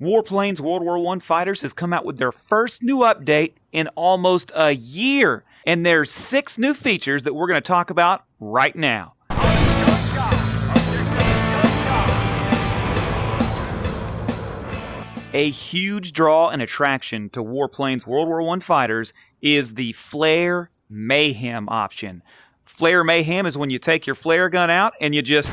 Warplanes WW1 Fighters has come out with their first new update in almost a year, and there's 6 new features that we're going to talk about right now. A huge draw and attraction to Warplanes WW1 Fighters is the Flare Mayhem option. Flare Mayhem is when you take your flare gun out and you just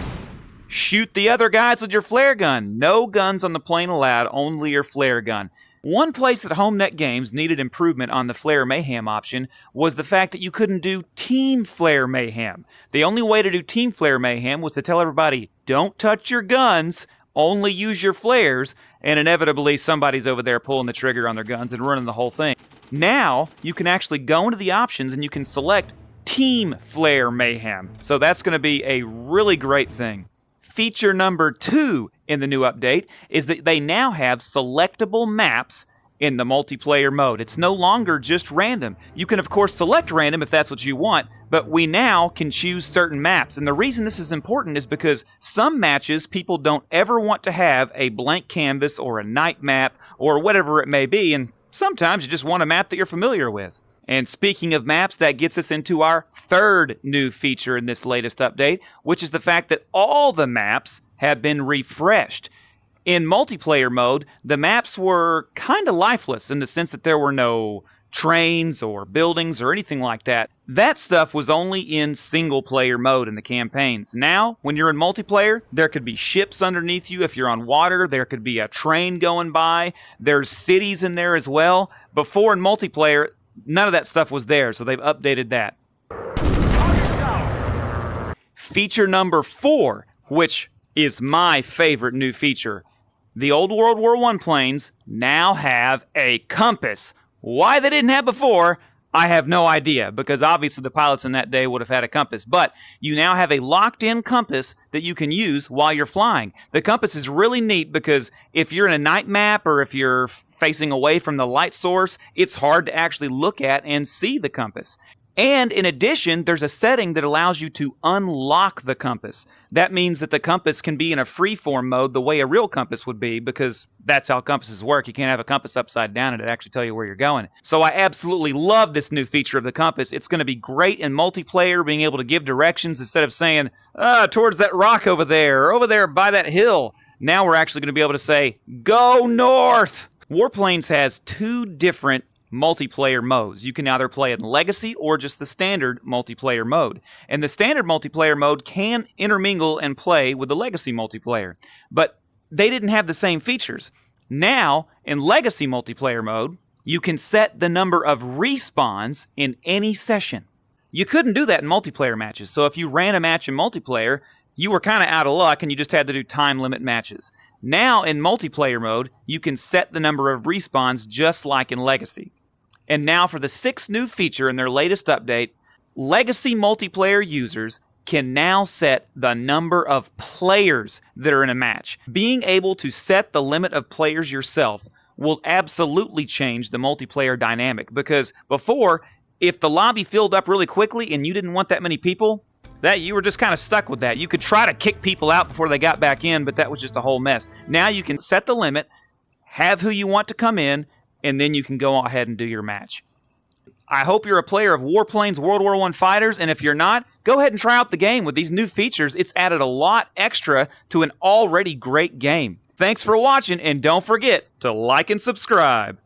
shoot the other guys with your flare gun. No guns on the plane allowed, only your flare gun. One place that HomeNet Games needed improvement on the Flare Mayhem option was the fact that you couldn't do Team Flare Mayhem. The only way to do Team Flare Mayhem was to tell everybody, don't touch your guns, only use your flares, and inevitably somebody's over there pulling the trigger on their guns and running the whole thing. Now, you can actually go into the options and you can select Team Flare Mayhem. So that's going to be a really great thing. Feature number 2 in the new update is that they now have selectable maps in the multiplayer mode. It's no longer just random. You can, of course, select random if that's what you want, but we now can choose certain maps. And the reason this is important is because some matches people don't ever want to have a blank canvas or a night map or whatever it may be, and sometimes you just want a map that you're familiar with. And speaking of maps, that gets us into our 3rd new feature in this latest update, which is the fact that all the maps have been refreshed. In multiplayer mode, the maps were kind of lifeless in the sense that there were no trains or buildings or anything like that. That stuff was only in single-player mode in the campaigns. Now, when you're in multiplayer, there could be ships underneath you if you're on water. There could be a train going by. There's cities in there as well. Before in multiplayer, none of that stuff was there, so they've updated that. Feature number 4, which is my favorite new feature. The old World War I planes now have a compass. Why they didn't have before, I have no idea, because obviously the pilots in that day would have had a compass. But you now have a locked-in compass that you can use while you're flying. The compass is really neat because if you're in a night map or if you're facing away from the light source, it's hard to actually look at and see the compass. And in addition, there's a setting that allows you to unlock the compass. That means that the compass can be in a freeform mode the way a real compass would be, because that's how compasses work. You can't have a compass upside down and it actually tell you where you're going. So I absolutely love this new feature of the compass. It's going to be great in multiplayer, being able to give directions instead of saying, towards that rock over there by that hill. Now we're actually going to be able to say, go north! Warplanes has 2 different multiplayer modes. You can either play in Legacy or just the standard multiplayer mode. And the standard multiplayer mode can intermingle and play with the Legacy multiplayer. But they didn't have the same features. Now, in Legacy multiplayer mode, you can set the number of respawns in any session. You couldn't do that in multiplayer matches. So if you ran a match in multiplayer, you were kind of out of luck and you just had to do time limit matches. Now, in multiplayer mode, you can set the number of respawns just like in Legacy. And now for the 6th new feature in their latest update, Legacy multiplayer users can now set the number of players that are in a match. Being able to set the limit of players yourself will absolutely change the multiplayer dynamic, because before, if the lobby filled up really quickly and you didn't want that many people, that you were just kind of stuck with that. You could try to kick people out before they got back in, but that was just a whole mess. Now you can set the limit, have who you want to come in, and then you can go ahead and do your match. I hope you're a player of Warplanes World War I Fighters, and if you're not, go ahead and try out the game with these new features. It's added a lot extra to an already great game. Thanks for watching, and don't forget to like and subscribe.